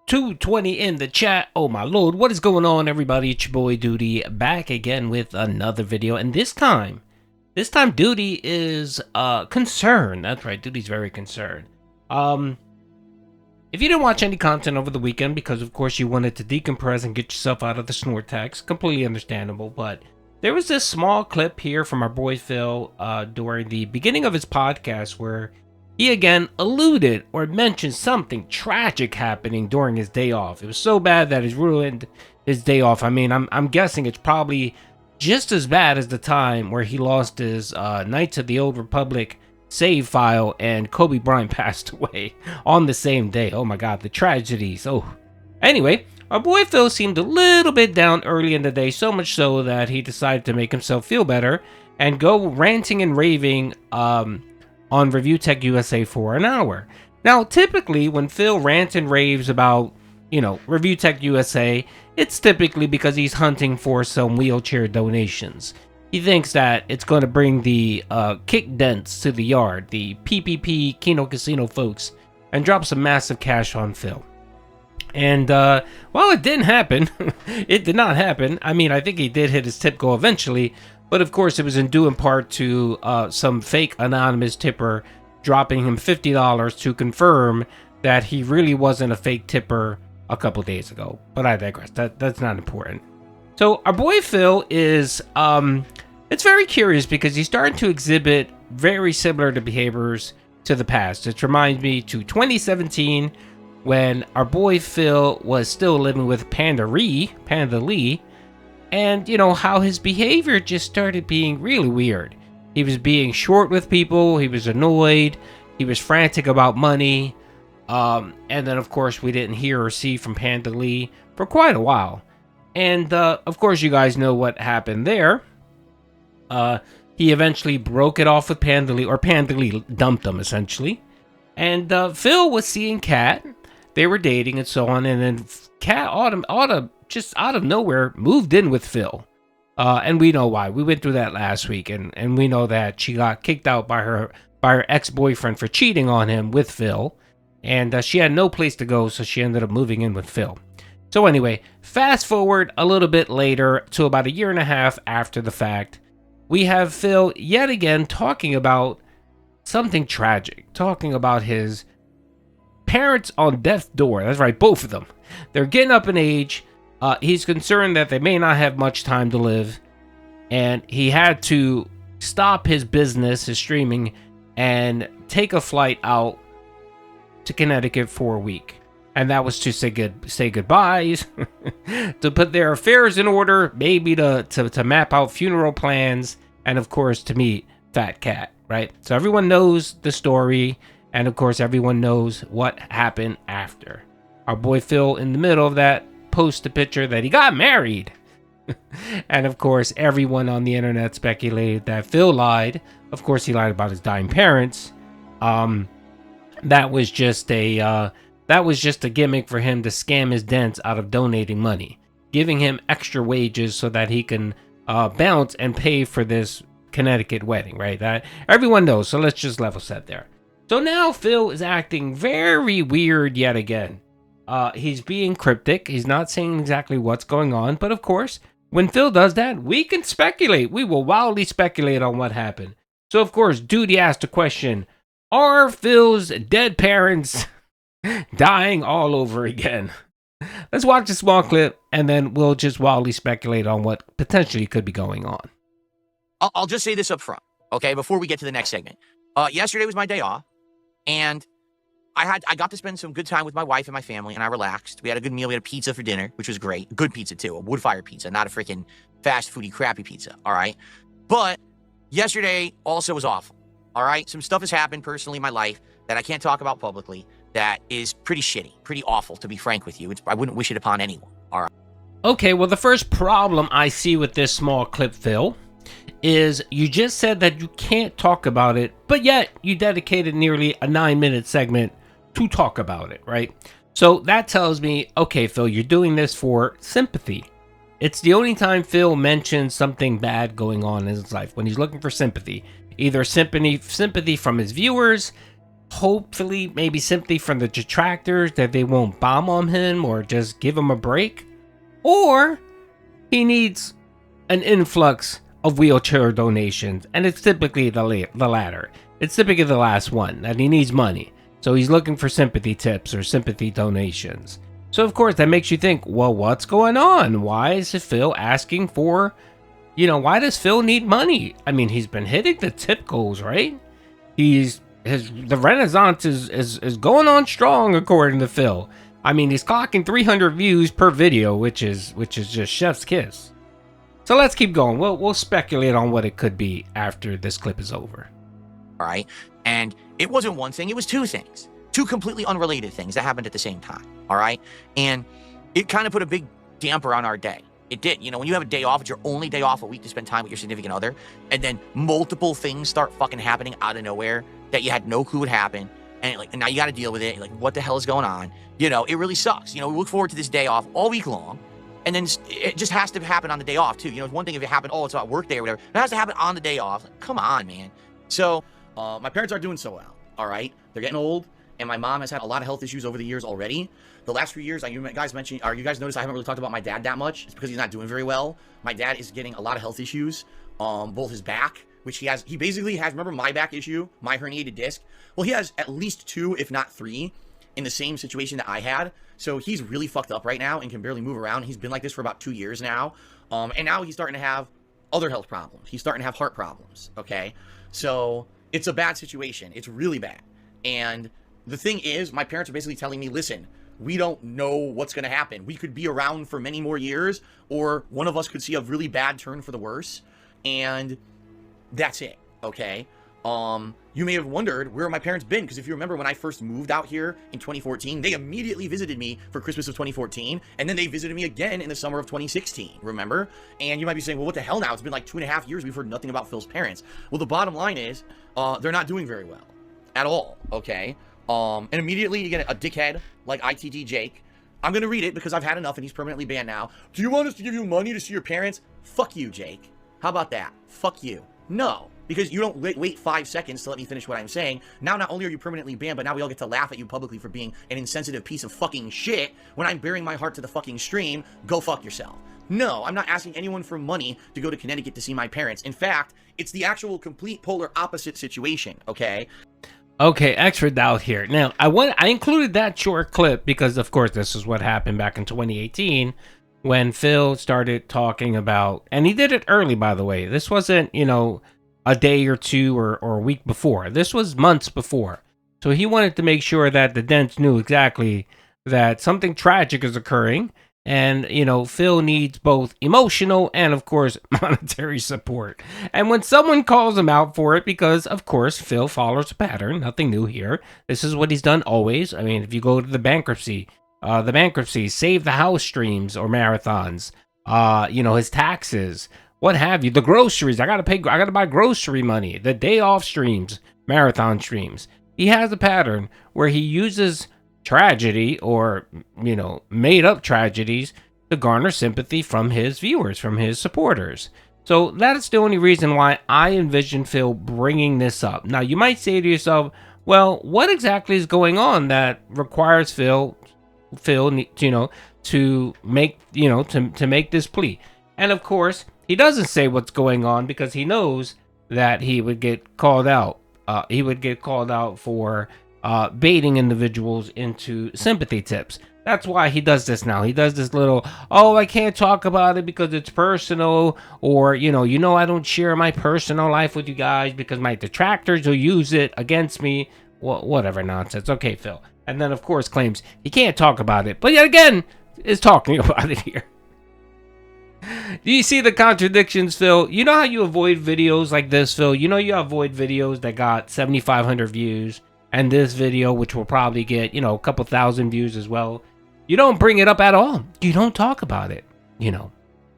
220 in the chat. Oh my lord, what is going on, everybody? It's your boy Doody back again with another video, and this time Doody is concerned. That's right, Doody's very concerned. If you didn't watch any content over the weekend because of course you wanted to decompress and get yourself out of the snort tax, completely understandable, but there was this small clip here from our boy Phil during the beginning of his podcast where he again alluded or mentioned something tragic happening during his day off. It was so bad that it ruined his day off. I mean, I'm guessing it's probably just as bad as the time where he lost his Knights of the Old Republic save file and Kobe Bryant passed away on the same day. Oh my god, the tragedies. Oh. Anyway, our boy Phil seemed a little bit down early in the day, so much so that he decided to make himself feel better and go ranting and raving on Review Tech USA for an hour. Now, typically, when Phil rants and raves about, Review Tech USA, it's typically because he's hunting for some wheelchair donations. He thinks that it's going to bring the kick Dents to the yard, the PPP Kino Casino folks, and drop some massive cash on Phil. And, well, it didn't happen. It did not happen. I mean, I think he did hit his tip goal eventually, but of course it was in due in part to some fake anonymous tipper dropping him $50 to confirm that he really wasn't a fake tipper a couple days ago. But I digress. That's not important. So our boy Phil is, it's very curious because he's starting to exhibit very similar to behaviors to the past. It reminds me to 2017 when our boy Phil was still living with Panda Lee, and how his behavior just started being really weird. He was being short with people, he was annoyed, he was frantic about money, and then of course we didn't hear or see from Panda Lee for quite a while. And of course you guys know what happened there. He eventually broke it off with Panda Lee, or Panda Lee dumped him essentially. And Phil was seeing Kat, they were dating and so on, and then Kat just out of nowhere moved in with Phil. And we know why. We went through that last week, and we know that she got kicked out by her ex-boyfriend for cheating on him with Phil. And she had no place to go, so she ended up moving in with Phil. So anyway, fast forward a little bit later to about a year and a half after the fact, we have Phil yet again talking about something tragic, talking about his parents on death's door. That's right, both of them. They're getting up in age. He's concerned that they may not have much time to live, and he had to stop his business, his streaming, and take a flight out to Connecticut for a week. And that was to say goodbyes, to put their affairs in order, maybe to map out funeral plans, and of course to meet Fat Cat, right? So everyone knows the story, and of course everyone knows what happened after. Our boy Phil, in the middle of that, post a picture that he got married. And of course everyone on the internet speculated that Phil lied. Of course he lied about his dying parents. That was just a gimmick for him to scam his Dents out of donating money, giving him extra wages so that he can bounce and pay for this Connecticut wedding, right? That everyone knows, so let's just level set there. So now Phil is acting very weird yet again. He's being cryptic. He's not saying exactly what's going on. But of course, when Phil does that, we can speculate. We will wildly speculate on what happened. So of course, Doody asked a question. Are Phil's dead parents dying all over again? Let's watch a small clip and then we'll just wildly speculate on what potentially could be going on. I'll just say this up front, okay, before we get to the next segment. Yesterday was my day off, and I got to spend some good time with my wife and my family, and I relaxed. We had a good meal. We had a pizza for dinner, which was great. Good pizza, too. A wood-fire pizza, not a freaking fast foody crappy pizza, all right? But yesterday also was awful, all right? Some stuff has happened personally in my life that I can't talk about publicly that is pretty shitty, pretty awful, to be frank with you. I wouldn't wish it upon anyone, all right? Okay, well, the first problem I see with this small clip, Phil, is you just said that you can't talk about it, but yet you dedicated nearly a 9-minute segment to talk about it, right? So that tells me, okay, Phil, you're doing this for sympathy. It's the only time Phil mentions something bad going on in his life, when he's looking for sympathy. Either sympathy from his viewers, hopefully maybe sympathy from the detractors that they won't bomb on him or just give him a break, or he needs an influx of wheelchair donations, and it's typically the latter. It's typically the last one, that he needs money. So he's looking for sympathy tips or sympathy donations. So of course that makes you think, well, what's going on? Why is Phil asking for, why does Phil need money? I mean, he's been hitting the tip goals, right? The Renaissance is going on strong according to Phil. I mean, he's clocking 300 views per video, which is just chef's kiss. So let's keep going. We'll speculate on what it could be after this clip is over. All right. And it wasn't one thing, it was two things. Two completely unrelated things that happened at the same time. All right. And it kind of put a big damper on our day. It did. When you have a day off, it's your only day off a week to spend time with your significant other, and then multiple things start fucking happening out of nowhere that you had no clue would happen. And now you got to deal with it. You're like, what the hell is going on? It really sucks. We look forward to this day off all week long. And then it just has to happen on the day off, too. It's one thing if it happened, it's about work day or whatever. It has to happen on the day off. Like, come on, man. So, my parents aren't doing so well, all right? They're getting old, and my mom has had a lot of health issues over the years already. The last few years, you guys noticed I haven't really talked about my dad that much. It's because he's not doing very well. My dad is getting a lot of health issues, both his back, which he basically has, remember my back issue, my herniated disc? Well, he has at least 2, if not 3, in the same situation that I had. So he's really fucked up right now and can barely move around. He's been like this for about 2 years now. And now he's starting to have other health problems. He's starting to have heart problems, okay? So it's a bad situation. It's really bad. And the thing is, my parents are basically telling me, listen, we don't know what's going to happen. We could be around for many more years, or one of us could see a really bad turn for the worse. And that's it, okay? You may have wondered where my parents been, because if you remember when I first moved out here in 2014, they immediately visited me for Christmas of 2014, and then they visited me again in the summer of 2016, remember? And you might be saying, well, what the hell now? It's been like 2.5 years, we've heard nothing about Phil's parents. Well, the bottom line is, they're not doing very well at all, okay? And immediately you get a dickhead like ITG Jake. I'm gonna read it because I've had enough and he's permanently banned now. Do you want us to give you money to see your parents? Fuck you, Jake. How about that? Fuck you. No. Because you don't wait 5 seconds to let me finish what I'm saying. Now, not only are you permanently banned, but now we all get to laugh at you publicly for being an insensitive piece of fucking shit when I'm bearing my heart to the fucking stream. Go fuck yourself. No, I'm not asking anyone for money to go to Connecticut to see my parents. In fact, it's the actual complete polar opposite situation, okay? Okay, extra doubt here. Now, I included that short clip because, of course, this is what happened back in 2018 when Phil started talking about, and he did it early, by the way. This wasn't, a day or two or a week before. This was months before. So he wanted to make sure that the Dents knew exactly that something tragic is occurring. And, Phil needs both emotional and, of course, monetary support. And when someone calls him out for it, because, of course, Phil follows a pattern, nothing new here. This is what he's done always. I mean, if you go to the bankruptcy, save the house streams or marathons, his taxes, what have you, the groceries, I gotta buy grocery money, the day off streams, marathon streams. He has a pattern where he uses tragedy or, made up tragedies to garner sympathy from his viewers, from his supporters. So that's the only reason why I envision Phil bringing this up. Now, you might say to yourself, well, what exactly is going on that requires Phil, to make, to make this plea? And of course, he doesn't say what's going on because he knows that he would get called out. He would get called out for baiting individuals into sympathy tips. That's why he does this now. He does this little, I can't talk about it because it's personal, or, I don't share my personal life with you guys because my detractors will use it against me. Whatever nonsense. Okay, Phil. And then, of course, claims he can't talk about it, but yet again is talking about it here. Do you see the contradictions, Phil? You know how you avoid videos like this, Phil? You avoid videos that got 7,500 views, and this video, which will probably get, a couple thousand views as well. You don't bring it up at all. You don't talk about it,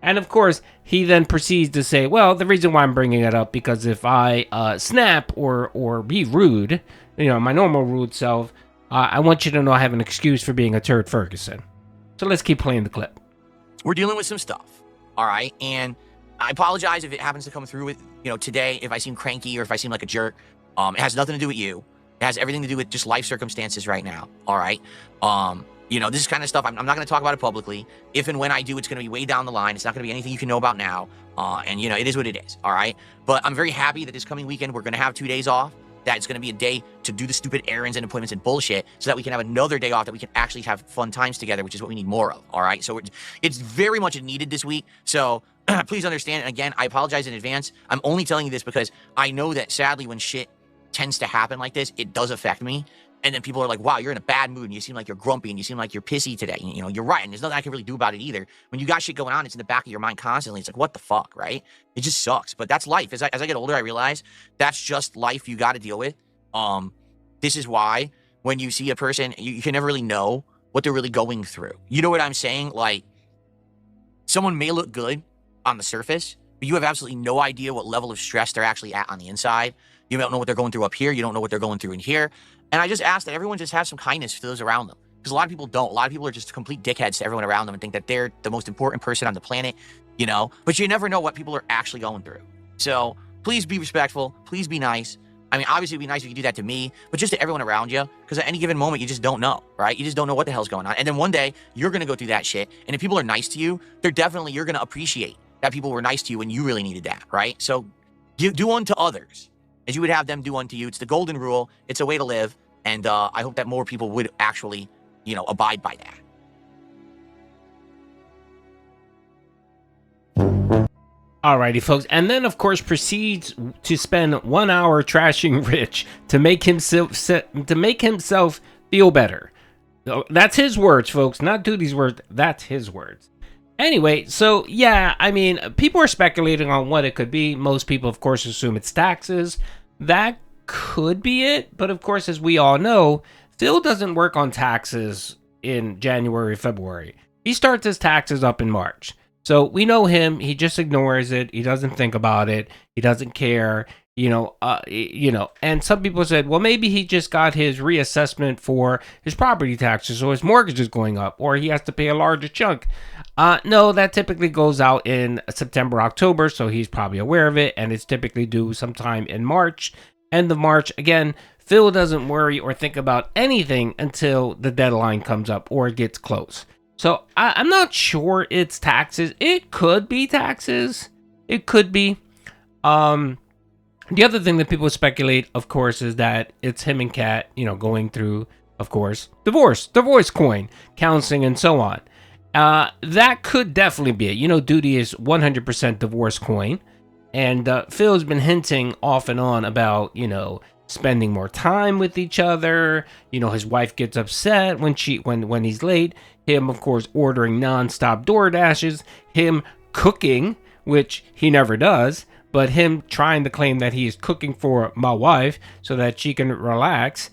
And of course, he then proceeds to say, well, the reason why I'm bringing it up, because if I snap or be rude, my normal rude self, I want you to know I have an excuse for being a turd Ferguson. So let's keep playing the clip. We're dealing with some stuff. All right, and I apologize if it happens to come through with, today, if I seem cranky or if I seem like a jerk. It has nothing to do with you. It It has everything to do with just life circumstances right now. All right. This is kind of stuff I'm not going to talk about it publicly. If and when I do, it's going to be way down the line. It's not going to be anything you can know about now. It is what it is. All right. But I'm very happy that this coming weekend, we're going to have 2 days off. That it's going to be a day to do the stupid errands and appointments and bullshit so that we can have another day off that we can actually have fun times together, which is what we need more of. All right. So it's very much needed this week. So please understand. And again, I apologize in advance. I'm only telling you this because I know that sadly when shit tends to happen like this, it does affect me. And then people are like, wow, you're in a bad mood and you seem like you're grumpy and you seem like you're pissy today. You're right. And there's nothing I can really do about it either. When you got shit going on, it's in the back of your mind constantly. It's like, what the fuck, right? It just sucks. But that's life. As I get older, I realize that's just life you got to deal with. This is why when you see a person, you can never really know what they're really going through. You know what I'm saying? Like, someone may look good on the surface, but you have absolutely no idea what level of stress they're actually at on the inside. You don't know what they're going through up here. You don't know what they're going through in here. And I just ask that everyone just have some kindness for those around them. Because a lot of people don't. A lot of people are just complete dickheads to everyone around them and think that they're the most important person on the planet, But you never know what people are actually going through. So please be respectful. Please be nice. I mean, obviously, it'd be nice if you could do that to me, but just to everyone around you, because at any given moment, you just don't know, right? You just don't know what the hell's going on. And then one day, you're going to go through that shit. And if people are nice to you, you're going to appreciate that people were nice to you when you really needed that, right? So do unto others as you would have them do unto you. It's the golden rule. It's a way to live. And I hope that more people would actually, abide by that. Alrighty, folks, and then of course proceeds to spend 1 hour trashing Rich to make himself feel better. That's his words, folks, not Doody's words. That's his words. Anyway, so yeah, I mean, people are speculating on what it could be. Most people, of course, assume it's taxes. That could be it, but of course, as we all know, Phil doesn't work on taxes in January, February. He starts his taxes up in March. So we know him. He just ignores it. He doesn't think about it. He doesn't care. And some people said, well, maybe he just got his reassessment for his property taxes, or his mortgage is going up, or he has to pay a larger chunk. No, that typically goes out in September, October, so he's probably aware of it, and it's typically due sometime in March. End of March. Again, Phil doesn't worry or think about anything until the deadline comes up or it gets close. So I'm not sure it's taxes. It could be taxes. It could be. The other thing that people speculate, of course, is that it's him and Kat, going through, of course, divorce coin, counseling, and so on. That could definitely be it. Doody is 100% divorce coin. And Phil's been hinting off and on about, spending more time with each other. His wife gets upset when he's late. Him, of course, ordering nonstop DoorDashes. Him cooking, which he never does. But him trying to claim that he is cooking for my wife so that she can relax.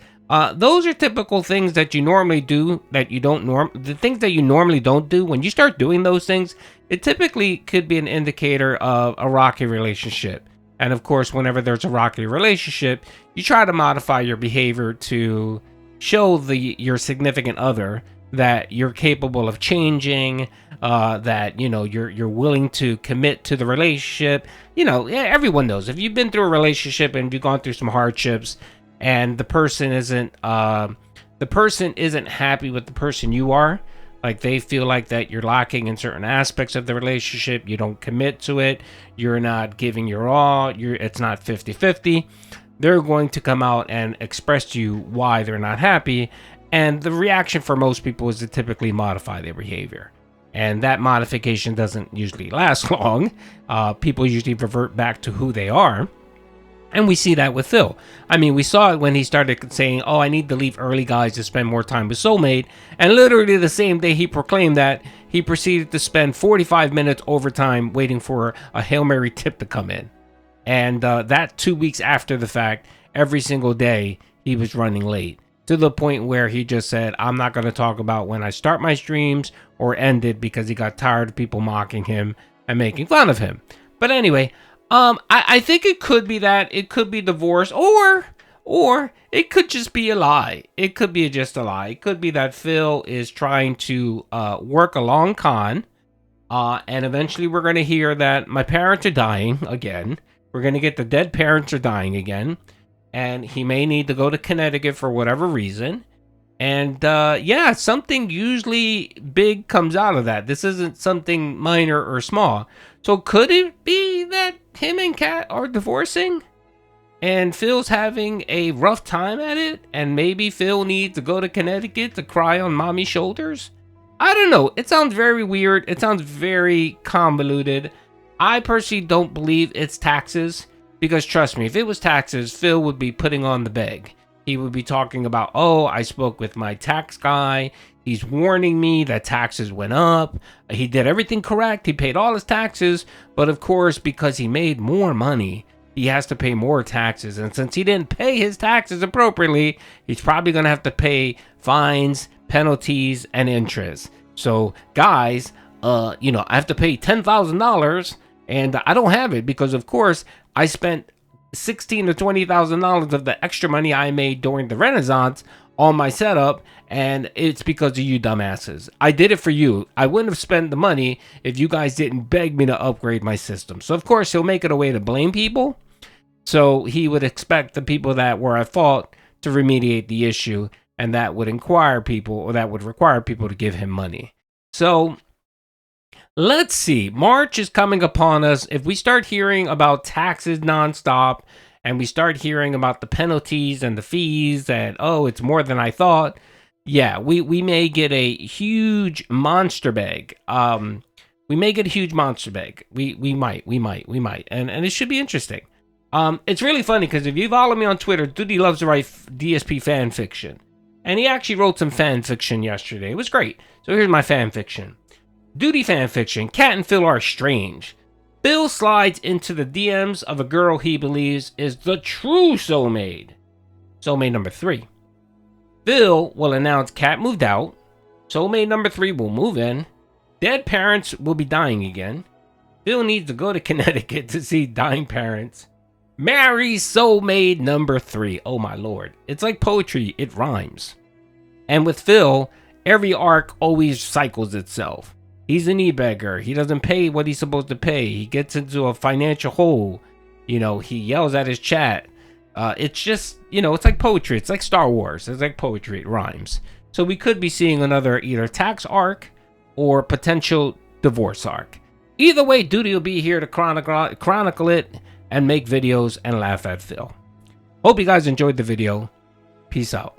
Those are typical things that you normally do that you don't the things that you normally don't do. When you start doing those things, it typically could be an indicator of a rocky relationship. And of course, whenever there's a rocky relationship, you try to modify your behavior to show your significant other that you're capable of changing, that you're willing to commit to the relationship. Everyone knows if you've been through a relationship and you've gone through some hardships, and the person isn't happy with the person you are. Like they feel like that you're lacking in certain aspects of the relationship. You don't commit to it. You're not giving your all. It's not 50-50. They're going to come out and express to you why they're not happy. And the reaction for most people is to typically modify their behavior. And that modification doesn't usually last long. People usually revert back to who they are. And we see that with Phil. I mean, we saw it when he started saying, I need to leave early, guys, to spend more time with soulmate. And literally the same day he proclaimed that, he proceeded to spend 45 minutes overtime waiting for a Hail Mary tip to come in. And that 2 weeks after the fact, every single day he was running late. To the point where he just said, I'm not going to talk about when I start my streams or end it, because he got tired of people mocking him and making fun of him. But anyway, I think it could be that. It could be divorce, or it could just be a lie. It could be just a lie. It could be that Phil is trying to work a long con, and eventually we're going to hear that my parents are dying again. We're going to get the dead parents are dying again. and he may need to go to Connecticut for whatever reason. And yeah, something usually big comes out of that. This isn't something minor or small. So could it be that him and Kat are divorcing? And Phil's having a rough time at it? And maybe Phil needs to go to Connecticut to cry on mommy's shoulders? I don't know. It sounds very weird. It sounds very convoluted. I personally don't believe it's taxes. Because trust me, if it was taxes, Phil would be putting on the beg. He would be talking about, oh, I spoke with my tax guy. He's warning me that taxes went up. He did everything correct. He paid all his taxes. But of course, because he made more money, he has to pay more taxes. And since he didn't pay his taxes appropriately, he's probably going to have to pay fines, penalties, and interest. So guys, I have to pay $10,000 and I don't have it because, of course, I spent $16,000 to $20,000 of the extra money I made during the Renaissance on my setup, and it's because of you dumbasses. I did it for you. I wouldn't have spent the money if you guys didn't beg me to upgrade my system. So of course he'll make it a way to blame people. So he would expect the people that were at fault to remediate the issue, and that would require people to give him money. So let's see. March is coming upon us. If we start hearing about taxes nonstop and we start hearing about the penalties and the fees and, oh, it's more than I thought, yeah, we may get a huge monster bag. We may get a huge monster bag. We might. And it should be interesting. It's really funny because if you follow me on Twitter, Doody loves to write DSP fan fiction. And he actually wrote some fan fiction yesterday. It was great. So here's my fan fiction. Doody fanfiction, Kat and Phil are strange. Phil slides into the DMs of a girl he believes is the true soulmate. Soulmate number 3. Phil will announce Kat moved out. Soulmate number 3 will move in. Dead parents will be dying again. Phil needs to go to Connecticut to see dying parents. Marry soulmate number 3. Oh my lord. It's like poetry, it rhymes. And with Phil, every arc always cycles itself. He's an e-beggar. He doesn't pay what he's supposed to pay. He gets into a financial hole. He yells at his chat. It's just, it's like poetry. It's like Star Wars. It's like poetry. It rhymes. So we could be seeing another either tax arc or potential divorce arc. Either way, Doody will be here to chronicle it and make videos and laugh at Phil. Hope you guys enjoyed the video. Peace out.